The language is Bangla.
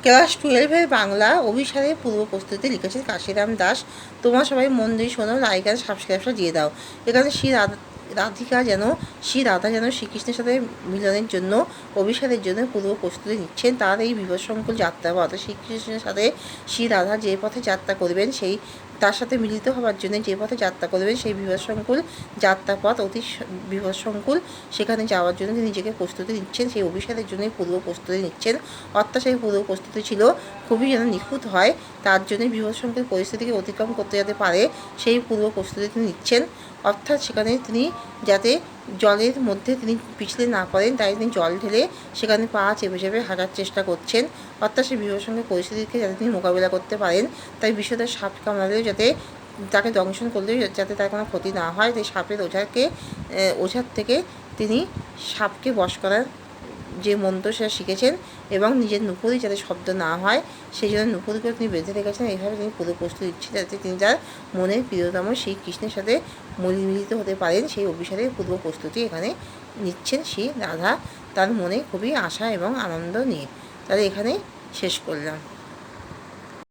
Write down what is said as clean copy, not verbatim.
ক্লাস 12-এর বাংলা অভিসারের পূর্ব প্রস্তুতি লিখেছেন কাশিরাম দাস। তোমরা সবাই মন দিয়ে শোনো, লাইক আর সাবস্ক্রাইবটা দিয়ে দাও। এখানে শ্রী রাধা যেন শ্রীকৃষ্ণের সাথে মিলনের জন্য অভিসারের জন্য পূর্ব প্রস্তুতি নিচ্ছেন। তার এই বিপদসংকুল যাত্রা বা অর্থাৎ শ্রীকৃষ্ণের সাথে শ্রী রাধা যে পথে যাত্রা করবেন, সেই তার সাথে মিলিত হওয়ার জন্য যে পথে যাত্রা করবেন, সেই বিপদসংকুল যাত্রাপথ অতি বিপদসংকুল, সেখানে যাওয়ার জন্য তিনি নিজেকে প্রস্তুতি নিচ্ছেন। সেই অভিসারের জন্যই পূর্ব প্রস্তুতি নিচ্ছেন। অর্থাৎ সেই পূর্ব প্রস্তুতি ছিল খুবই যেন নিখুঁত হয়, তার জন্য বিপদসংকুল পরিস্থিতিকে অতিক্রম করতে যাতে পারে, সেই পূর্ব প্রস্তুতি তিনি নিচ্ছেন। অর্থাৎ সেখানে তিনি যাতে জলের মধ্যে তিনি পিছলে না পড়েন, তাই তিনি জল ঢেলে সেখানে পা চেপে চেপে হাঁটার চেষ্টা করছেন। অর্থাৎ সেই বিপদসংকুল পরিস্থিতিকে যাতে তিনি মোকাবিলা করতে পারেন, তাই বিষধর সাপ কামড়ালেও যাতে তাকে দংশন করলেও যাতে তার কোনো ক্ষতি না হয়, তাই সাপের ওঝার থেকে তিনি সাপকে বশ করার যে মন্ত্র সেটা শিখেছেন এবং নিজের নুপুরই যাতে শব্দ না হয় সেই জন্য নুপুরকে তিনি বেঁধে রেখেছেন। এইভাবে তিনি পুরো প্রস্তুতি দিচ্ছেন যাতে তিনি তার মনের প্রিয়তম সেই কৃষ্ণের সাথে মিলিত হতে পারেন। সেই অভিসারের পূর্ব প্রস্তুতি এখানে নিচ্ছেন শ্রী রাধা, তার মনে খুবই আশা এবং আনন্দ নিয়ে। তাহলে এখানে শেষ করলাম।